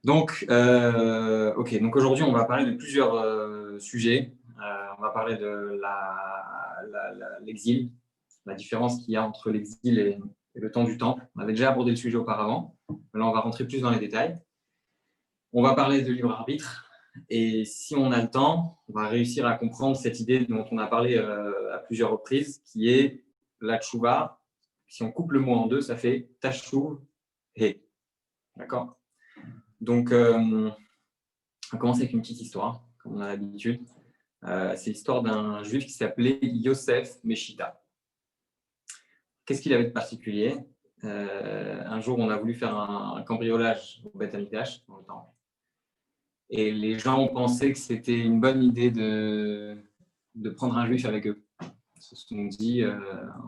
Donc aujourd'hui, on va parler de plusieurs sujets. On va parler de l'exil, la différence qu'il y a entre l'exil et le temps du temple. On avait déjà abordé le sujet auparavant. Là, on va rentrer plus dans les détails. On va parler de libre arbitre. Et si on a le temps, on va réussir à comprendre cette idée dont on a parlé à plusieurs reprises, qui est la tchouva. Si on coupe le mot en deux, ça fait tashuv he. D'accord ? Donc, on va commencer avec une petite histoire, comme on a l'habitude. C'est l'histoire d'un juif qui s'appelait Yosef Meshita. Qu'est-ce qu'il avait de particulier ? Un jour, on a voulu faire un cambriolage au Beth Amikdash, dans le temple. Et les gens ont pensé que c'était une bonne idée de prendre un juif avec eux. Ils se sont dit,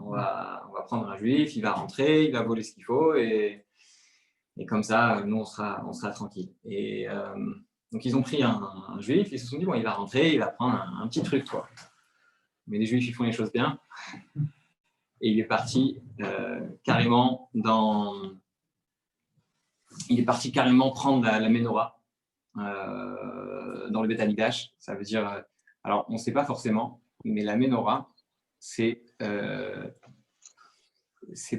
on va prendre un juif, il va rentrer, il va voler ce qu'il faut, et comme ça, nous, on sera tranquille. Et donc, ils ont pris un juif, ils se sont dit, bon, il va rentrer, il va prendre un petit truc, quoi. Mais les juifs, ils font les choses bien. Et il est parti carrément prendre la menorah dans le Beth Amikdash. Ça veut dire, alors on ne sait pas forcément, mais la menorah, c'est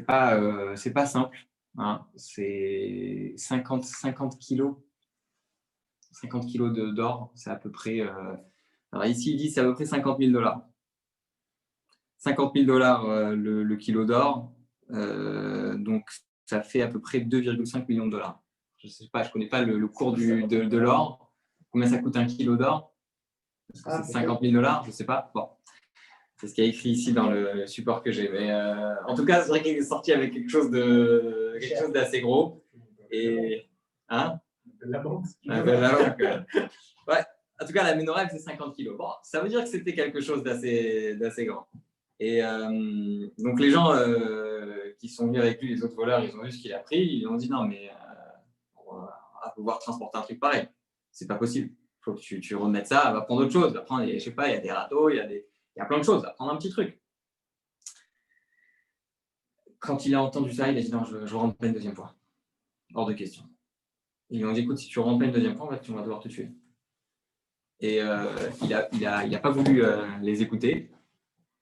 pas simple. Hein. C'est 50 kilos. 50 kilos d'or, c'est à peu près. Alors ici, il dit c'est à peu près 50 000 $. 50 000 $ le kilo d'or, donc ça fait à peu près 2,5 millions de dollars. Je ne sais pas, je ne connais pas le cours de l'or. Combien ça coûte un kilo d'or ? C'est 50 000 $, je ne sais pas. Bon, c'est ce qu'il y a écrit ici dans le support que j'ai. Mais en tout cas, c'est vrai qu'il est sorti avec quelque chose d'assez gros. Et hein ? La banque. Ouais. En tout cas, la menorah, elle fait 50 kilos. Bon, ça veut dire que c'était quelque chose d'assez grand. Et donc, les gens qui sont venus avec lui, les autres voleurs, ils ont vu ce qu'il a pris. Ils ont dit non, mais on va pouvoir transporter un truc pareil. C'est pas possible. Il faut que tu remettes ça. Elle va prendre autre chose. Elle va prendre, je sais pas, il y a des râteaux, il y a plein de choses. Elle va prendre un petit truc. Quand il a entendu ça, il a dit non, je rentre pas une deuxième fois. Hors de question. Ils lui ont dit écoute, si tu rentres pas une deuxième fois, on va devoir te tuer. Et il a pas voulu les écouter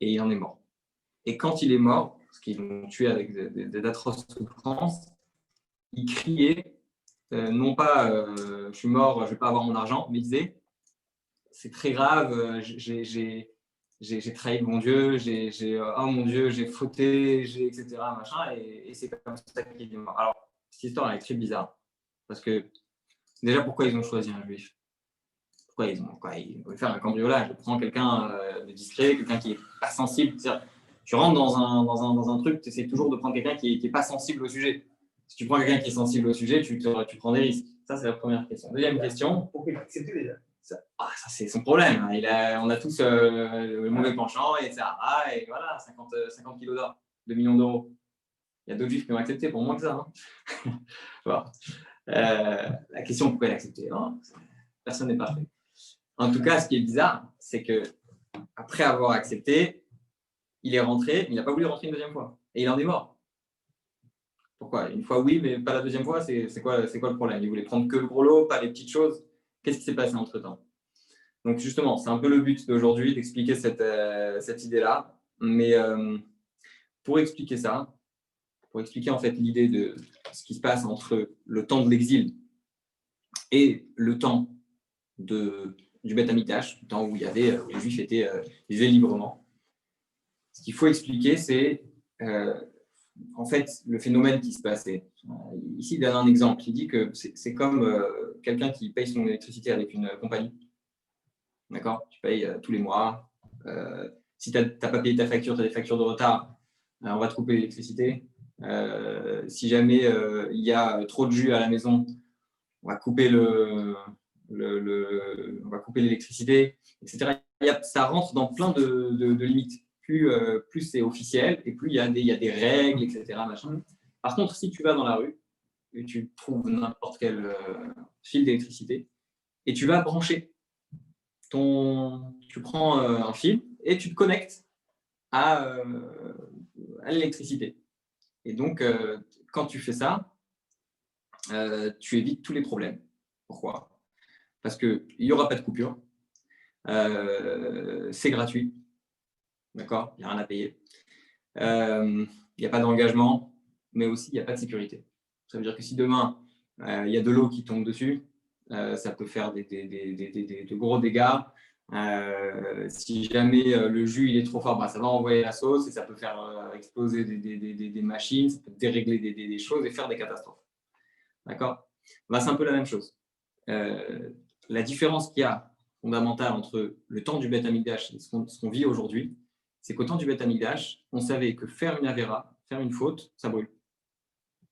et il en est mort. Et quand il est mort, parce qu'ils l'ont tué avec d'atroces souffrances, il criait, non pas je suis mort, je vais pas avoir mon argent, mais il disait c'est très grave, j'ai trahi mon Dieu, oh mon Dieu, j'ai fauté, etc. Machin, et c'est comme ça qu'il est mort. Alors, cette histoire elle est très bizarre, parce que déjà, pourquoi ils ont choisi un juif ? Ils veulent faire un cambriolage. Prends quelqu'un de discret, quelqu'un qui n'est pas sensible. Tu rentres dans un truc, tu essaies toujours de prendre quelqu'un qui n'est pas sensible au sujet. Si tu prends quelqu'un qui est sensible au sujet, tu prends des risques. Ça, c'est la première question. Deuxième question. Pourquoi il a accepté déjà ? Ça, c'est son problème. On a tous le mauvais penchant et ça. Et voilà, 50 kilos d'or, 2 millions d'euros. Il y a d'autres juifs qui ont accepté pour moins que ça. Hein. Bon. La question, pourquoi il a accepté ? Personne n'est parfait. En tout cas, ce qui est bizarre, c'est que après avoir accepté, il est rentré, il n'a pas voulu rentrer une deuxième fois. Et il en est mort. Pourquoi ? Une fois, oui, mais pas la deuxième fois, c'est quoi le problème ? Il voulait prendre que le gros lot, pas les petites choses. Qu'est-ce qui s'est passé entre-temps ? Donc justement, c'est un peu le but d'aujourd'hui, d'expliquer cette idée-là. Mais pour expliquer ça, pour expliquer en fait l'idée de ce qui se passe entre le temps de l'exil et le temps du Beth Amikdash, le temps où les Juifs vivaient librement. Ce qu'il faut expliquer, c'est en fait le phénomène qui se passait. Ici, il donne un exemple. Il dit que c'est comme quelqu'un qui paye son électricité avec une compagnie. D'accord ? Tu payes tous les mois. Si tu n'as pas payé ta facture, tu as des factures de retard, on va te couper l'électricité. Si jamais il y a trop de jus à la maison, on va couper on va couper l'électricité, etc. Ça rentre dans plein de limites. Plus c'est officiel et plus il y a des règles, etc. Machin. Par contre, si tu vas dans la rue et tu trouves n'importe quel fil d'électricité et tu vas brancher tu prends un fil et tu te connectes à l'électricité. Et donc, quand tu fais ça, tu évites tous les problèmes. Pourquoi? Parce qu'il n'y aura pas de coupure. C'est gratuit. D'accord? Il n'y a rien à payer. Il n'y a pas d'engagement, mais aussi il n'y a pas de sécurité. Ça veut dire que si demain, il y a de l'eau qui tombe dessus, ça peut faire de gros dégâts. Si jamais le jus il est trop fort, ça va envoyer la sauce et ça peut faire exploser des machines, ça peut dérégler des choses et faire des catastrophes. D'accord? C'est un peu la même chose. La différence qu'il y a fondamentale entre le temps du Beth Amikdash et ce qu'on vit aujourd'hui, c'est qu'au temps du Beth Amikdash, on savait que faire une avéra, faire une faute, ça brûle.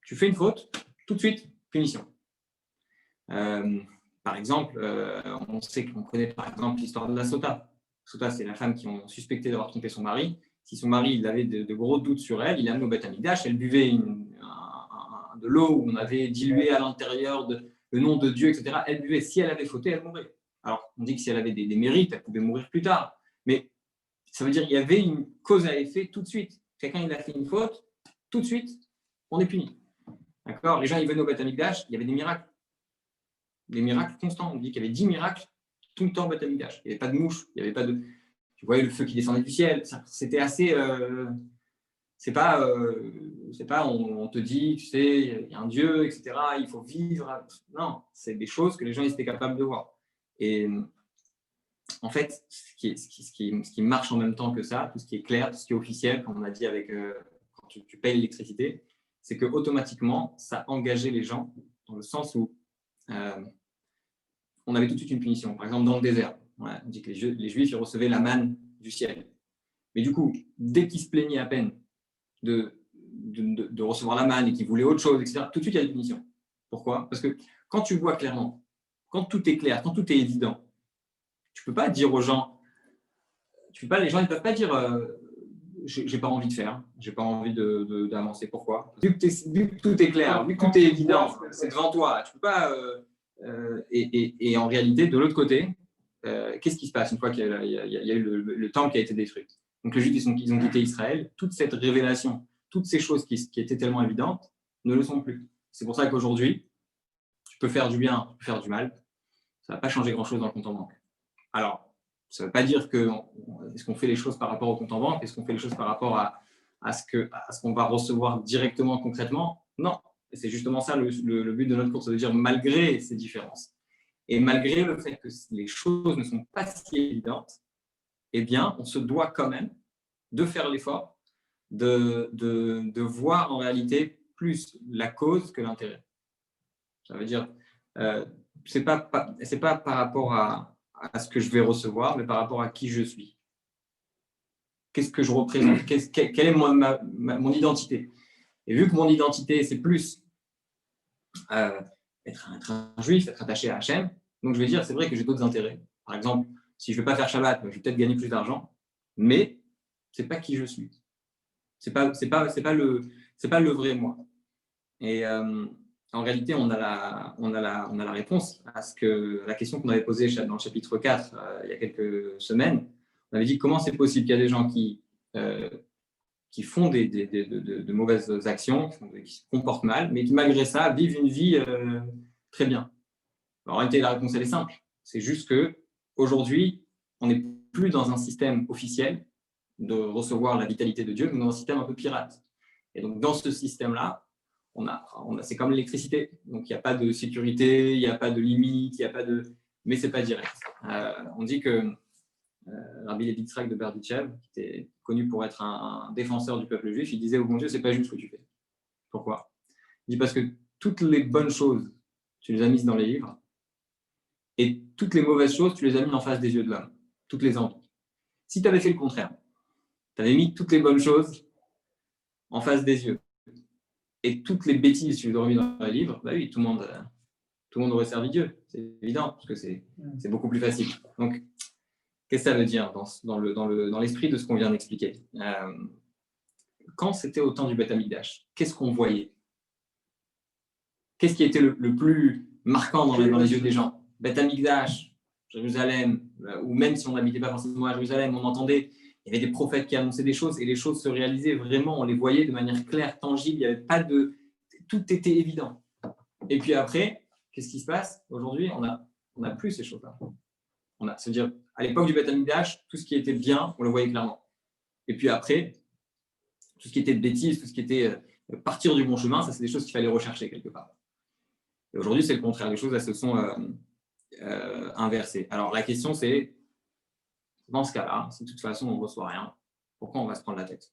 Tu fais une faute, tout de suite, punition. Par exemple, on sait qu'on connaît par exemple l'histoire de la Sota. Sota, c'est la femme qui ont suspecté d'avoir trompé son mari. Si son mari il avait de gros doutes sur elle, il l'a amené au Beth Amikdash, elle buvait de l'eau où on avait dilué à l'intérieur le nom de Dieu, etc. Elle buvait. Si elle avait fauté, elle mourrait. Alors, on dit que si elle avait des mérites, elle pouvait mourir plus tard. Mais ça veut dire qu'il y avait une cause à effet tout de suite. Quelqu'un il a fait une faute, tout de suite, on est puni. D'accord? Les gens ils venaient au Beth Amikdash, il y avait des miracles. Des miracles constants. On dit qu'il y avait 10 miracles tout le temps au Beth Amikdash. Il n'y avait pas de mouches, il n'y avait pas de. Tu voyais le feu qui descendait du ciel. C'était assez. C'est pas, on te dit, tu sais, il y a un Dieu, etc. Il faut vivre. Non, c'est des choses que les gens étaient capables de voir. Et en fait, ce qui marche en même temps que ça, tout ce qui est clair, tout ce qui est officiel, comme on a dit avec quand tu payes l'électricité, c'est que automatiquement, ça engageait les gens dans le sens où on avait tout de suite une punition. Par exemple, dans le désert, on dit que les Juifs ils recevaient la manne du ciel. Mais du coup, dès qu'ils se plaignaient à peine de recevoir la manne et qu'ils voulaient autre chose, etc., tout de suite, il y a une punition. Pourquoi? Parce que quand tu vois clairement, quand tout est clair, quand tout est évident, tu ne peux pas dire aux gens, les gens ne peuvent pas dire j'ai pas envie de faire, j'ai pas envie d'avancer. Pourquoi? Vu que tout est clair, vu que tout est évident, c'est devant toi, tu peux pas. Et en réalité, de l'autre côté, qu'est-ce qui se passe une fois qu'il y a eu le temple qui a été détruit? Donc les Juifs, ils ont quitté Israël. Toute cette révélation, toutes ces choses qui étaient tellement évidentes ne le sont plus. C'est pour ça qu'aujourd'hui, tu peux faire du bien, tu peux faire du mal. Ça ne va pas changer grand-chose dans le compte en banque. Alors, ça ne veut pas dire que est-ce qu'on fait les choses par rapport au compte en banque, est-ce qu'on fait les choses par rapport à ce qu'on va recevoir directement, concrètement? Non. Et c'est justement ça le but de notre cours, c'est de dire malgré ces différences et malgré le fait que les choses ne sont pas si évidentes, eh bien, on se doit quand même de faire l'effort de voir en réalité plus la cause que l'intérêt. Ça veut dire, c'est pas par rapport à ce que je vais recevoir, mais par rapport à qui je suis. Qu'est-ce que je représente? Quelle est mon identité? Et vu que mon identité, c'est plus être un juif, être attaché à Hachem, donc je vais dire, c'est vrai que j'ai d'autres intérêts. Par exemple, si je ne vais pas faire Shabbat, je vais peut-être gagner plus d'argent, mais ce n'est pas qui je suis. Ce n'est pas le vrai moi. Et en réalité, on a la réponse à la question qu'on avait posée dans le chapitre 4 il y a quelques semaines. On avait dit comment c'est possible qu'il y a des gens qui font de mauvaises actions, qui se comportent mal, mais qui malgré ça vivent une vie très bien. Alors, en réalité, la réponse elle est simple. C'est juste qu'aujourd'hui, on n'est plus dans un système officiel de recevoir la vitalité de Dieu, mais dans un système un peu pirate. Et donc, dans ce système-là, c'est comme l'électricité. Donc, il n'y a pas de sécurité, il n'y a pas de limite, mais ce n'est pas direct. On dit que Rabbi Levi Yitzhak de Berditchev, qui était connu pour être un défenseur du peuple juif, il disait au bon Dieu, ce n'est pas juste ce que tu fais. Pourquoi? Il dit parce que toutes les bonnes choses, tu les as mises dans les livres, et toutes les mauvaises choses, tu les as mises en face des yeux de l'homme. Toutes les envies. Si tu avais fait le contraire, tu avais mis toutes les bonnes choses en face des yeux, et toutes les bêtises, tu les aurais mis dans les livres, bah oui, tout le monde aurait servi Dieu. C'est évident, parce que c'est beaucoup plus facile. Donc, qu'est-ce que ça veut dire dans l'esprit de ce qu'on vient d'expliquer? Quand c'était au temps du Beth Amikdash, qu'est-ce qu'on voyait? Qu'est-ce qui était le plus marquant dans les yeux des gens? Beth Amikdash, Jérusalem, ou même si on n'habitait pas forcément à Jérusalem, on entendait, il y avait des prophètes qui annonçaient des choses et les choses se réalisaient vraiment, on les voyait de manière claire, tangible, il y avait pas de... Tout était évident. Et puis après, qu'est-ce qui se passe? Aujourd'hui, on n'a plus ces choses-là. C'est-à-dire, à l'époque du Beth Amikdash, tout ce qui était bien, on le voyait clairement. Et puis après, tout ce qui était de bêtises, tout ce qui était partir du bon chemin, ça, c'est des choses qu'il fallait rechercher quelque part. Et aujourd'hui, c'est le contraire. Les choses, elles se sont inversées. Alors, la question, c'est, dans ce cas-là, si de toute façon, on ne reçoit rien, pourquoi on va se prendre la tête?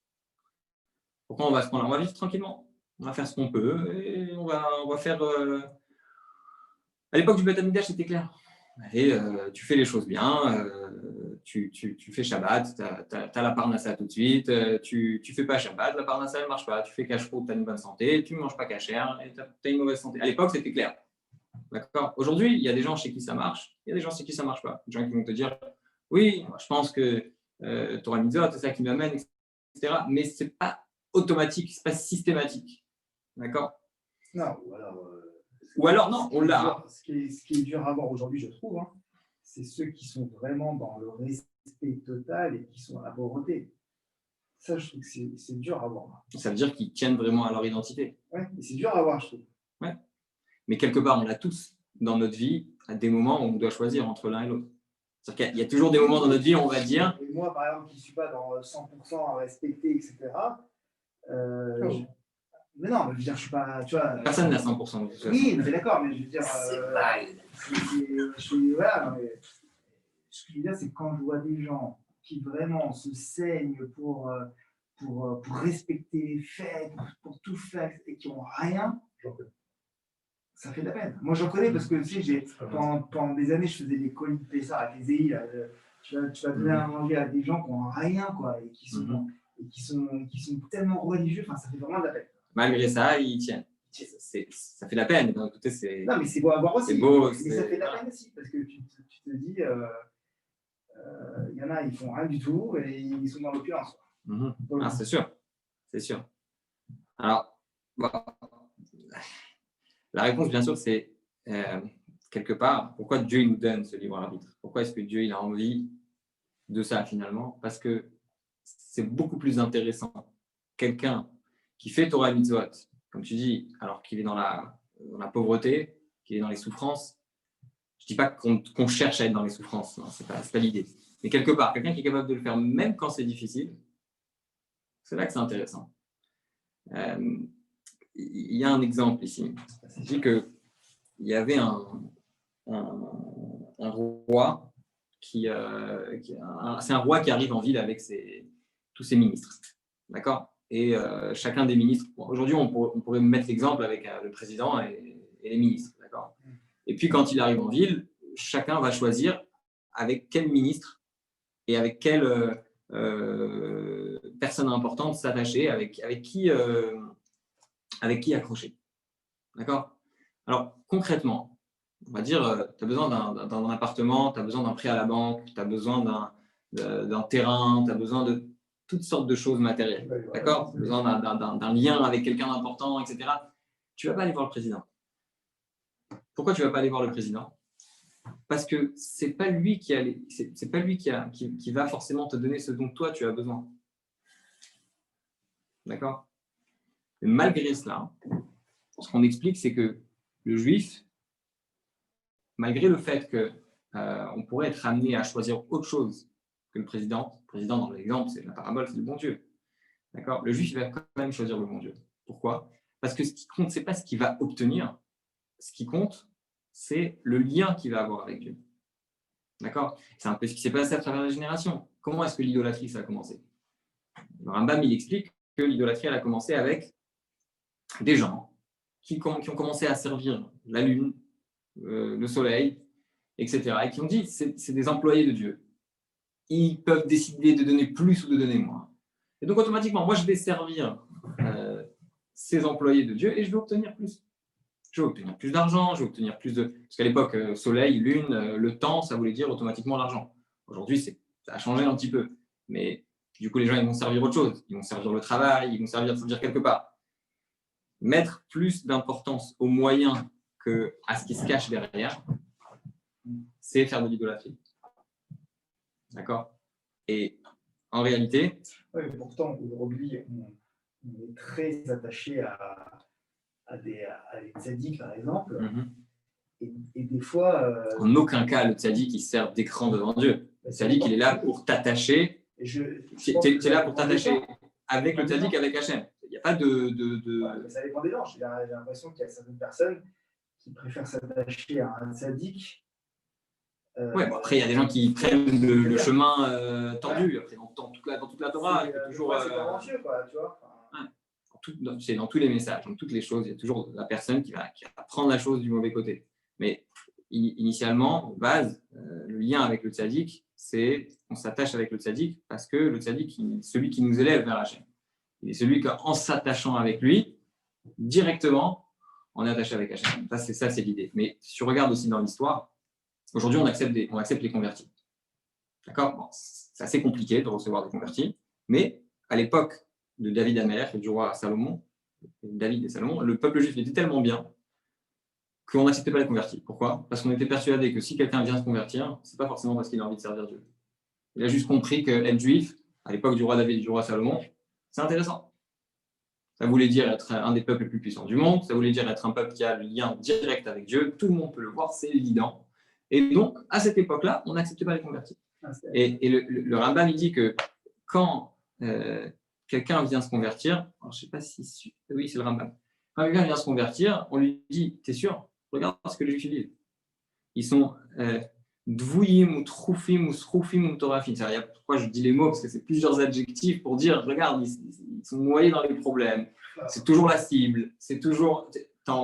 Pourquoi on va se prendre? On va vivre tranquillement. On va faire ce qu'on peut et on va faire… À l'époque du Beth Amikdash, c'était clair. Et tu fais les choses bien, tu fais Shabbat, tu as la parnassa tout de suite, tu ne fais pas Shabbat, la parnassa ne marche pas, tu fais cache-route, tu as une bonne santé, tu ne manges pas cachère et tu as une mauvaise santé. À l'époque, c'était clair. D'accord. Aujourd'hui, il y a des gens chez qui ça marche, il y a des gens chez qui ça ne marche pas. Des gens qui vont te dire, oui, moi, je pense que Torah Mitzvot, c'est ça qui m'amène, etc. Mais ce n'est pas automatique, ce n'est pas systématique. D'accord. Non, ou alors non, on l'a. Ce qui est dur à voir aujourd'hui, je trouve, hein, c'est ceux qui sont vraiment dans le respect total et qui sont à la pauvreté. Ça, je trouve que c'est dur à voir. Ça veut dire qu'ils tiennent vraiment à leur identité. Oui, mais c'est dur à voir, je trouve. Ouais. Mais quelque part, on l'a tous dans notre vie, à des moments où on doit choisir entre l'un et l'autre. C'est-à-dire qu'il y a toujours des moments dans notre vie où on va dire… Et moi, par exemple, qui ne suis pas dans 100% à respecter, etc., mais non, je veux dire, je suis pas… Tu vois, personne n'a 100%. Oui, mais d'accord, mais je veux dire… Voilà, mais ce que je veux dire, c'est que quand je vois des gens qui vraiment se saignent pour respecter les fêtes, pour tout faire, et qui n'ont rien, ça fait de la peine. Moi, j'en connais parce que tu sais, pendant des années, je faisais des colis de Pessah avec les EI. Tu vas donner à manger à des gens qui n'ont rien, quoi, et qui sont tellement religieux, ça fait vraiment de la peine. Malgré ça, ils tiennent. Ça fait de la peine. D'un côté, c'est… Non, mais c'est beau à voir aussi. C'est beau. Mais ça fait de la peine aussi, parce que tu te dis, il y en a, ils font rien du tout et ils sont dans l'opulence. Ah, c'est sûr. C'est sûr. Alors, bon, la réponse, bien sûr, c'est quelque part, pourquoi Dieu nous donne ce libre arbitre? Pourquoi est-ce que Dieu il a envie de ça finalement? Parce que c'est beaucoup plus intéressant. Quelqu'un qui fait Torah Mitzvot, comme tu dis, alors qu'il est dans la pauvreté, qu'il est dans les souffrances. Je ne dis pas qu'on cherche à être dans les souffrances, ce n'est pas l'idée. Mais quelque part, quelqu'un qui est capable de le faire même quand c'est difficile, c'est là que c'est intéressant. Il y a un exemple ici. Je dis qu'il y avait un roi c'est un roi qui arrive en ville avec tous ses ministres. D'accord? Et chacun des ministres, aujourd'hui on pourrait mettre l'exemple avec le président et les ministres. D'accord? Et puis quand il arrive en ville, chacun va choisir avec quel ministre et avec quelle personne importante s'attacher, avec qui accrocher. D'accord? Alors concrètement, on va dire, tu as besoin d'un appartement, tu as besoin d'un prêt à la banque, tu as besoin d'un terrain, tu as besoin de toutes sortes de choses matérielles. D'accord? Tu as besoin d'un lien avec quelqu'un d'important, etc. Tu ne vas pas aller voir le président. Pourquoi tu ne vas pas aller voir le président? Parce que ce n'est pas lui qui va forcément te donner ce dont toi tu as besoin. D'accord? Et malgré cela, ce qu'on explique, c'est que le juif, malgré le fait qu'on pourrait être amené à choisir autre chose que le président dans l'exemple, c'est la parabole, c'est le bon Dieu. D'accord? Le juif, il va quand même choisir le bon Dieu. Pourquoi? Parce que ce qui compte, ce n'est pas ce qu'il va obtenir. Ce qui compte, c'est le lien qu'il va avoir avec Dieu. D'accord? C'est un peu ce qui s'est passé à travers les générations. Comment est-ce que l'idolâtrie, ça a commencé? Le Rambam, il explique que l'idolâtrie, elle a commencé avec des gens qui ont commencé à servir la lune, le soleil, etc. Et qui ont dit, c'est des employés de Dieu. Ils peuvent décider de donner plus ou de donner moins. Et donc, automatiquement, moi, je vais servir ces employés de Dieu et je vais obtenir plus. Je vais obtenir plus d'argent, je vais obtenir plus de… Parce qu'à l'époque, soleil, lune, le temps, ça voulait dire automatiquement l'argent. Aujourd'hui, ça a changé un petit peu. Mais du coup, les gens, ils vont servir autre chose. Ils vont servir le travail, ils vont servir quelque part. Mettre plus d'importance aux moyens qu'à ce qui se cache derrière, c'est faire de l'idolâtrie. D'accord? Et en réalité… Oui, mais pourtant, aujourd'hui, on est très attaché à des tzaddik, par exemple. des fois… En aucun cas, le tzaddik, il sert d'écran devant Dieu. Le tzaddik, il est là pour t'attacher. Tu es là pour t'attacher avec le tzaddik, avec Hachem. Il n'y a pas de… Ça dépend des gens. J'ai l'impression qu'il y a certaines personnes qui préfèrent s'attacher à un tzaddik. Ouais, bon, après, il y a des gens qui prennent le chemin tordu. Après, dans toute la Torah, il y a toujours… C'est talentueux, quoi, tu vois. C'est dans tous les messages, dans toutes les choses, il y a toujours la personne qui va prendre la chose du mauvais côté. Mais initialement, de base, le lien avec le tzaddik, c'est on s'attache avec le tzaddik parce que le tzaddik, il est celui qui nous élève vers Hachem. Il est celui qu'en s'attachant avec lui, directement, on est attaché avec Hachem. Ça, c'est l'idée. Mais si tu regardes aussi dans l'histoire, aujourd'hui, on accepte les convertis. D'accord? Bon, c'est assez compliqué de recevoir des convertis, mais à l'époque de David Amelech et du roi Salomon, David et Salomon, le peuple juif était tellement bien qu'on n'acceptait pas les convertis. Pourquoi? Parce qu'on était persuadé que si quelqu'un vient se convertir, c'est pas forcément parce qu'il a envie de servir Dieu. Il a juste compris qu'être juif, à l'époque du roi David et du roi Salomon, c'est intéressant. Ça voulait dire être un des peuples les plus puissants du monde, ça voulait dire être un peuple qui a le lien direct avec Dieu, tout le monde peut le voir, c'est évident. Et donc, à cette époque-là, on n'acceptait pas les convertis. Et le Rambam, il dit que quand quelqu'un vient se convertir, alors, je ne sais pas si… Oui, c'est le Rambam. Quand quelqu'un vient se convertir, on lui dit, t'es sûr? Regarde ce que les Juifs disent. Ils sont dvouyim ou troufim ou sroufim ou torafim. Pourquoi je dis les mots? Parce que c'est plusieurs adjectifs pour dire, regarde, ils sont noyés dans les problèmes. C'est toujours la cible. C'est toujours…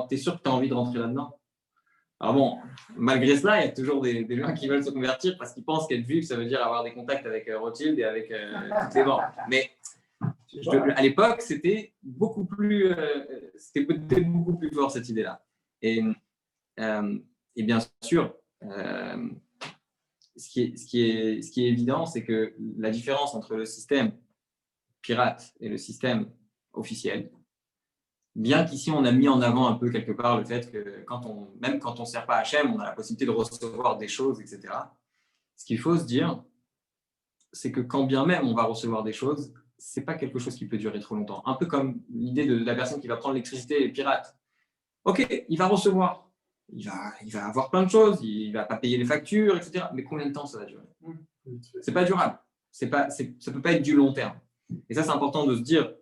T'es sûr que tu as envie de rentrer là-dedans? Alors bon, malgré cela, il y a toujours des gens qui veulent se convertir parce qu'ils pensent qu'être juif, ça veut dire avoir des contacts avec Rothschild et avec toutes les banques. Mais à l'époque, c'était beaucoup plus fort cette idée-là. Et bien sûr, ce qui est évident, c'est que la différence entre le système pirate et le système officiel, bien qu'ici on a mis en avant un peu quelque part le fait que même quand on ne sert pas Hachem, on a la possibilité de recevoir des choses, etc. Ce qu'il faut se dire, c'est que quand bien même on va recevoir des choses, ce n'est pas quelque chose qui peut durer trop longtemps. Un peu comme l'idée de la personne qui va prendre l'électricité et pirate. Ok, il va recevoir, il va avoir plein de choses, il ne va pas payer les factures, etc. Mais combien de temps ça va durer? Ce n'est pas durable. Ça ne peut pas être du long terme. Et ça, c'est important de se dire,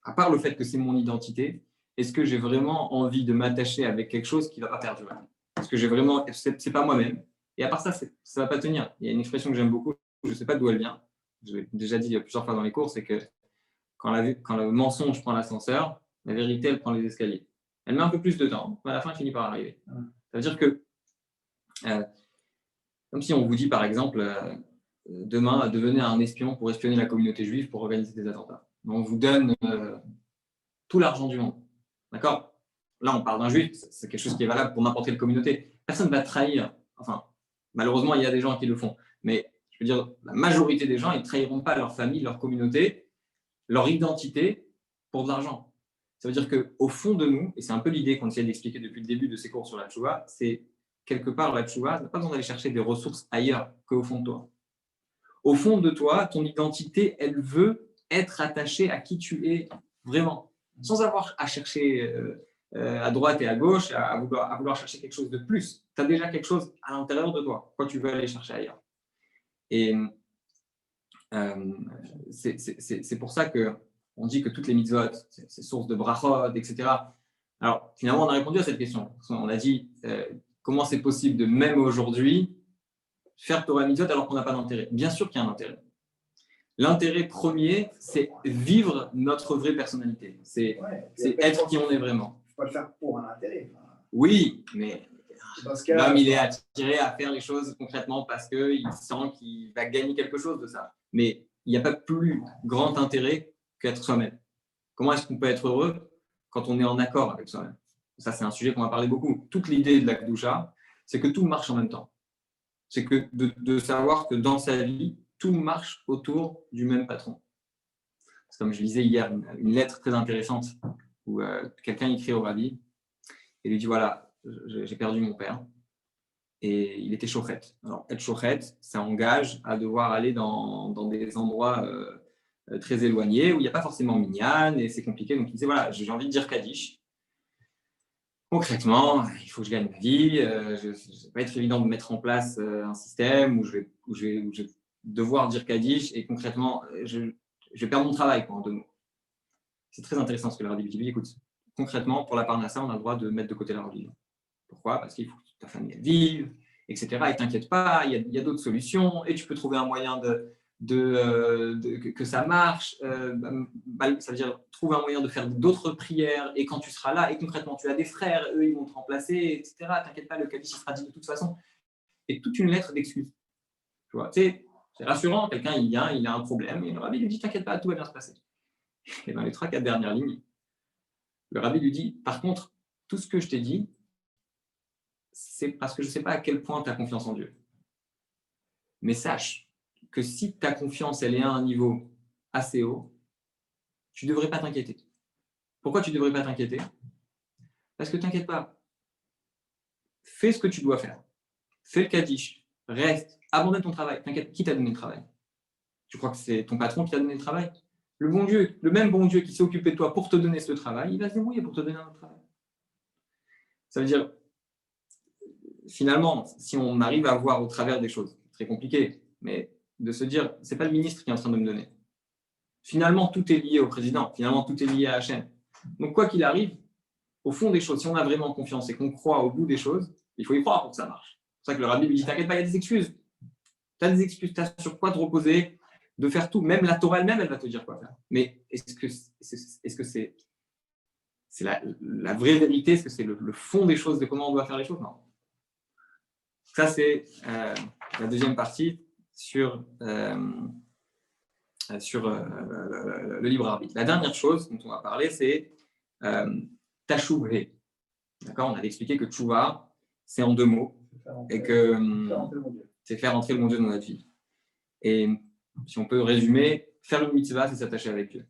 à part le fait que c'est mon identité, est-ce que j'ai vraiment envie de m'attacher avec quelque chose qui ne va pas perdurer? Est-ce que j'ai vraiment… C'est pas moi-même. Et à part ça, ça ne va pas tenir. Il y a une expression que j'aime beaucoup, je ne sais pas d'où elle vient. Je l'ai déjà dit plusieurs fois dans les cours, c'est que quand le mensonge prend l'ascenseur, la vérité, elle prend les escaliers. Elle met un peu plus de temps, mais à la fin, elle finit par arriver. Ça veut dire que, comme si on vous dit, par exemple, demain, devenez un espion pour espionner la communauté juive pour organiser des attentats. On vous donne tout l'argent du monde. D'accord? Là, on parle d'un juif, c'est quelque chose qui est valable pour n'importe quelle communauté. Personne ne va trahir. Enfin, malheureusement, il y a des gens qui le font. Mais je veux dire, la majorité des gens, ils ne trahiront pas leur famille, leur communauté, leur identité pour de l'argent. Ça veut dire qu'au fond de nous, et c'est un peu l'idée qu'on essaie d'expliquer depuis le début de ces cours sur la tchouva, c'est quelque part la tchouva, tu n'as pas besoin d'aller chercher des ressources ailleurs qu'au fond de toi. Au fond de toi, ton identité, elle veut être attachée à qui tu es vraiment, sans avoir à chercher à droite et à gauche, à vouloir chercher quelque chose de plus. Tu as déjà quelque chose à l'intérieur de toi. Pourquoi tu veux aller chercher ailleurs? Et c'est pour ça qu'on dit que toutes les mitzvot, c'est source de brachot, etc. Alors, finalement, on a répondu à cette question. On a dit comment c'est possible de, même aujourd'hui, faire Torah mitzvot alors qu'on n'a pas d'intérêt. Bien sûr qu'il y a un intérêt. L'intérêt premier, c'est vivre notre vraie personnalité. C'est être qui on est vraiment. Il faut pas le faire pour un intérêt. Oui, mais l'homme, il est attiré à faire les choses concrètement parce qu'il sent qu'il va gagner quelque chose de ça. Mais il n'y a pas plus grand intérêt qu'être soi-même. Comment est-ce qu'on peut être heureux quand on est en accord avec soi-même? Ça, c'est un sujet qu'on va parler beaucoup. Toute l'idée de la Kedusha, c'est que tout marche en même temps. C'est que de savoir que dans sa vie, tout marche autour du même patron. C'est comme je lisais hier une lettre très intéressante où quelqu'un écrit au rabbi et lui dit voilà, j'ai perdu mon père et il était shochet. Alors être shochet, ça engage à devoir aller dans des endroits très éloignés où il n'y a pas forcément minyan et c'est compliqué. Donc il disait voilà, j'ai envie de dire Kaddish. concrètement, il faut que je gagne ma vie. Ça va pas être évident de mettre en place un système où je vais devoir dire Kaddish et concrètement, je vais perdre mon travail en 2 mots. C'est très intéressant ce que le rabbi dit. Écoute, concrètement, pour la parnassa, on a le droit de mettre de côté la religion. Pourquoi? Parce qu'il faut que ta famille vive, etc. Et t'inquiète pas, il y a d'autres solutions et tu peux trouver un moyen que ça marche. Ça veut dire trouver un moyen de faire d'autres prières et quand tu seras là, et concrètement, tu as des frères, eux, ils vont te remplacer, etc. T'inquiète pas, le Kaddish sera dit de toute façon. Et toute une lettre d'excuses. Tu vois, c'est rassurant, quelqu'un, il vient, il a un problème, et le rabbi lui dit, t'inquiète pas, tout va bien se passer. Et dans les 3-4 dernières lignes, le rabbi lui dit, par contre, tout ce que je t'ai dit, c'est parce que je ne sais pas à quel point tu as confiance en Dieu. Mais sache que si ta confiance elle est à un niveau assez haut, tu ne devrais pas t'inquiéter. Pourquoi tu ne devrais pas t'inquiéter? Parce que t'inquiète pas. Fais ce que tu dois faire. Fais le Kaddish. Reste. Abandonne ton travail. T'inquiète, qui t'a donné le travail? Tu crois que c'est ton patron qui t'a donné le travail? Le bon Dieu, le même bon Dieu qui s'est occupé de toi pour te donner ce travail, il va se débrouiller pour te donner un autre travail. Ça veut dire, finalement, si on arrive à voir au travers des choses, c'est très compliqué, mais de se dire, ce n'est pas le ministre qui est en train de me donner. Finalement, tout est lié au président. Finalement, tout est lié à Hachem. Donc, quoi qu'il arrive, au fond des choses, si on a vraiment confiance et qu'on croit au bout des choses, il faut y croire pour que ça marche. C'est pour ça que le rabbi lui dit, t'inquiète pas, il y a des excuses. Tu as des excuses, tu as sur quoi te reposer, de faire tout. Même la Torah elle-même, elle va te dire quoi faire. Mais est-ce que c'est la vraie vérité? Est-ce que c'est le fond des choses, de comment on doit faire les choses? Non. Ça, c'est la deuxième partie sur le libre arbitre. La dernière chose dont on va parler, c'est tashuvhe. D'accord? On avait expliqué que tchouva, c'est en 2 mots. Et que c'est faire entrer le bon Dieu dans notre vie. Et si on peut résumer, faire une mitzvah, c'est s'attacher avec Dieu.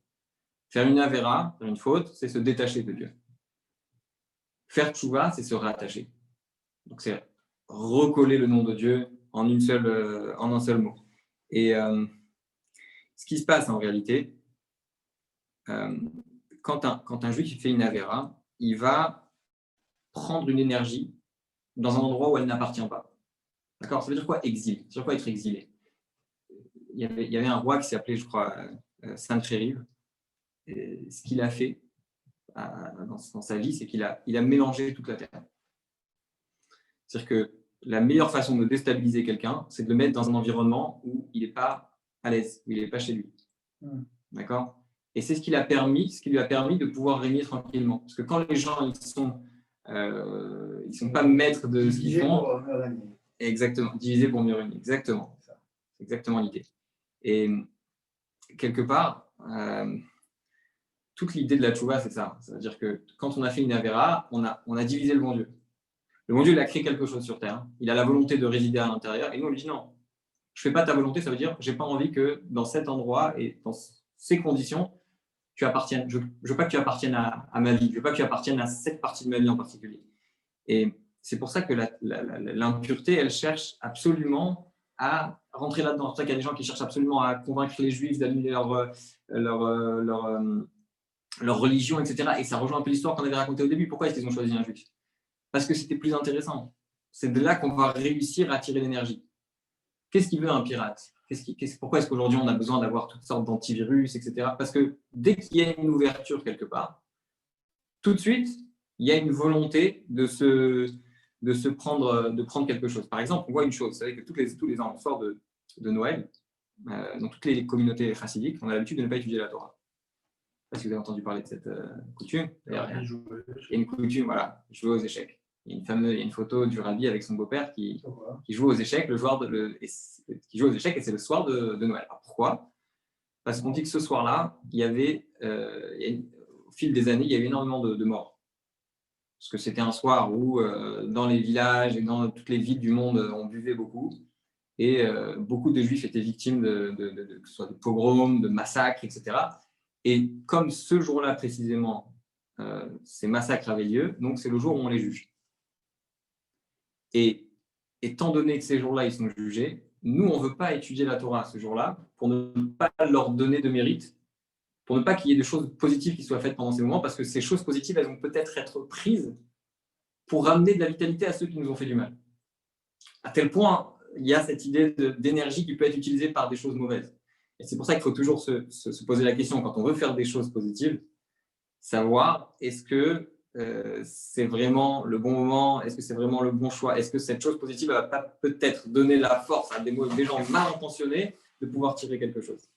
Faire une avera, faire une faute, c'est se détacher de Dieu. Faire tchouva, c'est se rattacher. Donc c'est recoller le nom de Dieu en un seul mot. Et ce qui se passe en réalité, quand un juif fait une avera, il va prendre une énergie dans un endroit où elle n'appartient pas. D'accord? Ça veut dire quoi exil? Ça veut dire quoi être exilé? Il y avait un roi qui s'appelait, je crois, Sancheriv. Et ce qu'il a fait dans sa vie, c'est qu'il a mélangé toute la terre. C'est-à-dire que la meilleure façon de déstabiliser quelqu'un, c'est de le mettre dans un environnement où il n'est pas à l'aise, où il n'est pas chez lui. D'accord? Et c'est ce qui lui a permis de pouvoir régner tranquillement. Parce que quand les gens ils sont pas maîtres de ce qu'ils font, exactement, diviser pour mieux régner, exactement. C'est exactement l'idée. Et quelque part, toute l'idée de la tchouva, c'est ça. C'est-à-dire que quand on a fait une avera, on a divisé le bon Dieu. Le bon Dieu, il a créé quelque chose sur terre. Il a la volonté de résider à l'intérieur. Et nous, on lui dit non. Je ne fais pas ta volonté, ça veut dire je n'ai pas envie que dans cet endroit et dans ces conditions, tu appartiennes. Je ne veux pas que tu appartiennes à ma vie. Je ne veux pas que tu appartiennes à cette partie de ma vie en particulier. Et c'est pour ça que l'impureté, elle cherche absolument à rentrer là-dedans. C'est pour ça qu'il y a des gens qui cherchent absolument à convaincre les Juifs d'annuler leur religion, etc. Et ça rejoint un peu l'histoire qu'on avait racontée au début. Pourquoi est-ce qu'ils ont choisi un Juif? Parce que c'était plus intéressant. C'est de là qu'on va réussir à tirer l'énergie. Qu'est-ce qu'il veut un pirate? Pourquoi est-ce qu'aujourd'hui on a besoin d'avoir toutes sortes d'antivirus, etc. Parce que dès qu'il y a une ouverture quelque part, tout de suite, il y a une volonté de prendre quelque chose. Par exemple, on voit une chose, vous savez que tous les ans, au soir de Noël, dans toutes les communautés chassidiques, on a l'habitude de ne pas étudier la Torah. Je ne sais pas si vous avez entendu parler de cette coutume. D'ailleurs, il y a une coutume, voilà, jouer aux échecs. Il y a une photo du rabbi avec son beau-père qui joue aux échecs qui joue aux échecs et c'est le soir de Noël. Alors, pourquoi? Parce qu'on dit que ce soir-là, au fil des années, il y avait énormément de morts. Parce que c'était un soir où, dans les villages et dans toutes les villes du monde, on buvait beaucoup. Et beaucoup de Juifs étaient victimes que ce soit de pogroms, de massacres, etc. Et comme ce jour-là précisément, ces massacres avaient lieu, donc c'est le jour où on les juge. Et étant donné que ces jours-là, ils sont jugés, nous, on ne veut pas étudier la Torah ce jour-là pour ne pas leur donner de mérite, pour ne pas qu'il y ait de choses positives qui soient faites pendant ces moments, parce que ces choses positives, elles vont peut-être être prises pour ramener de la vitalité à ceux qui nous ont fait du mal. À tel point, il y a cette idée d'énergie qui peut être utilisée par des choses mauvaises. Et c'est pour ça qu'il faut toujours se poser la question, quand on veut faire des choses positives, savoir est-ce que c'est vraiment le bon moment, est-ce que c'est vraiment le bon choix, est-ce que cette chose positive va pas peut-être donner la force à des gens mal intentionnés de pouvoir tirer quelque chose.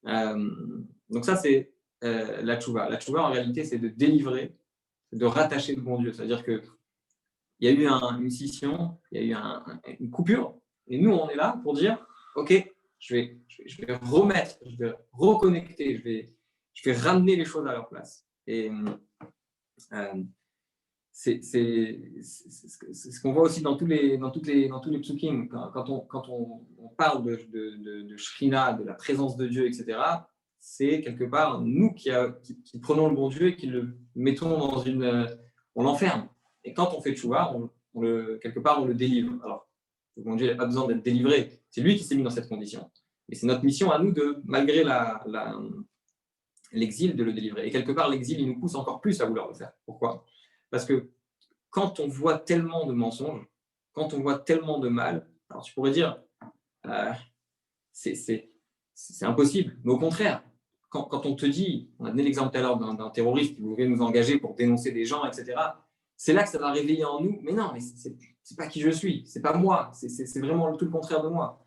Donc ça, c'est la tchouva. La tchouva, en réalité, c'est de délivrer, de rattacher le bon Dieu. C'est-à-dire qu'il y a eu une scission, il y a eu une coupure, et nous, on est là pour dire, OK, je vais remettre, je vais reconnecter, je vais ramener les choses à leur place. Et c'est ce qu'on voit aussi dans tous les psukim. Quand on parle de Shrina, de la présence de Dieu, etc., c'est quelque part nous qui prenons le bon Dieu et qui le mettons on l'enferme. Et quand on fait tchouva, quelque part on le délivre. Alors, le bon Dieu n'a pas besoin d'être délivré. C'est lui qui s'est mis dans cette condition. Et c'est notre mission à nous malgré l'exil, de le délivrer. Et quelque part, l'exil, il nous pousse encore plus à vouloir le faire. Pourquoi ? Parce que quand on voit tellement de mensonges, quand on voit tellement de mal, alors tu pourrais dire, c'est impossible. Mais au contraire, quand on te dit, on a donné l'exemple tout à l'heure d'un terroriste qui voulait nous engager pour dénoncer des gens, etc., c'est là que ça va réveiller en nous, mais non, mais c'est pas qui je suis, c'est pas moi, c'est vraiment tout le contraire de moi.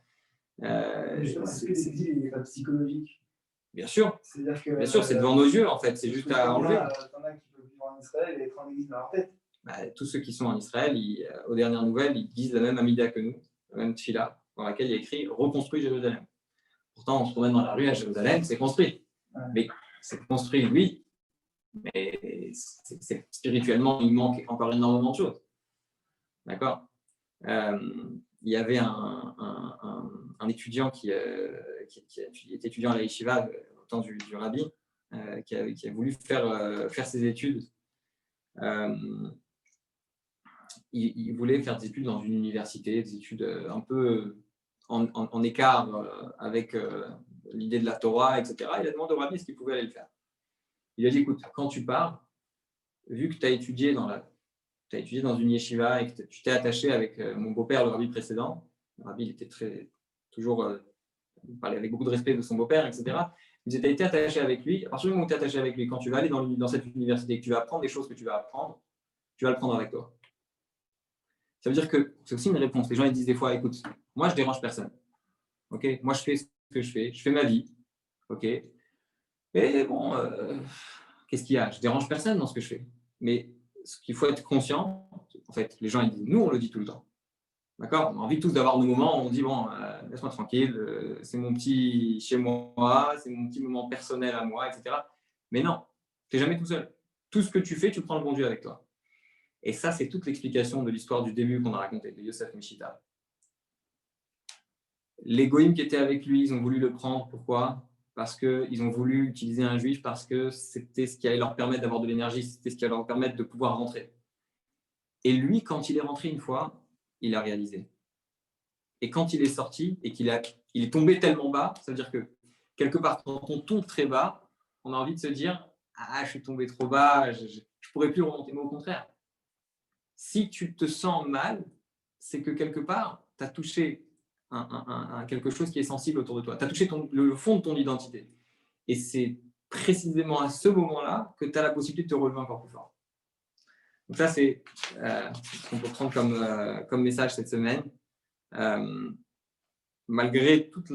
Est-ce que l'exil n'est pas psychologique ? Bien sûr, bien sûr, c'est devant nos yeux en fait, c'est juste à enlever. T'en as qui peuvent vivre en Israël et être en exil dans leur tête. Tous ceux qui sont en Israël, aux dernières nouvelles, ils disent la même Amida que nous, la même Tfila, dans laquelle il y a écrit « Reconstruis Jérusalem ». Pourtant, on se promène dans la rue à Jérusalem, c'est construit. Ouais. Mais c'est construit, oui, mais spirituellement, il manque encore énormément de choses. D'accord ? Il y avait un étudiant qui était étudiant à la yeshiva au temps du rabbi, qui a voulu faire ses études. Il voulait faire des études dans une université, des études un peu en écart avec l'idée de la Torah, etc. Il a demandé au rabbi est-ce qu'il pouvait aller le faire. Il a dit écoute, quand tu pars, vu que tu as étudié dans une yeshiva et que tu t'es attaché avec mon beau-père, le rabbi précédent. Le rabbi, il était toujours, il parlait avec beaucoup de respect de son beau-père, etc. Tu as été attaché avec lui. À partir du moment où tu es attaché avec lui, quand tu vas aller dans cette université et que tu vas apprendre des choses que tu vas apprendre, tu vas le prendre avec toi. Ça veut dire que c'est aussi une réponse. Les gens ils disent des fois, écoute, moi je dérange personne. Ok, moi je fais ce que je fais ma vie. Ok. Et bon, qu'est-ce qu'il y a ? Je dérange personne dans ce que je fais. Mais ce qu'il faut être conscient, en fait, les gens ils disent, nous on le dit tout le temps. D'accord ? On a envie tous d'avoir nos moments où on dit, bon, laisse-moi tranquille, c'est mon petit chez moi, c'est mon petit moment personnel à moi, etc. Mais non, tu n'es jamais tout seul. Tout ce que tu fais, tu prends le bon Dieu avec toi. Et ça, c'est toute l'explication de l'histoire du début qu'on a racontée, de Yosef Mishita. Les goïms qui étaient avec lui, ils ont voulu le prendre. Pourquoi ? Parce qu'ils ont voulu utiliser un juif parce que c'était ce qui allait leur permettre d'avoir de l'énergie, c'était ce qui allait leur permettre de pouvoir rentrer. Et lui, quand il est rentré une fois, il a réalisé. Et quand il est sorti et il est tombé tellement bas, ça veut dire que quelque part, quand on tombe très bas, on a envie de se dire « Ah, je suis tombé trop bas, je ne pourrais plus remonter. » Mais au contraire, si tu te sens mal, c'est que quelque part, tu as touché quelque chose qui est sensible autour de toi. Tu as touché le fond de ton identité. Et c'est précisément à ce moment-là que tu as la possibilité de te relever encore plus fort. Donc ça, c'est ce qu'on peut prendre comme message cette semaine. Malgré toute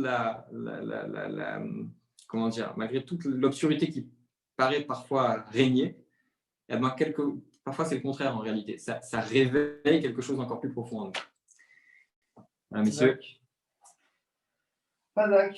malgré toute l'obscurité qui paraît parfois régner, eh ben parfois c'est le contraire en réalité. Ça réveille quelque chose d'encore plus profond en nous. Voilà, messieurs. Pas d'accord.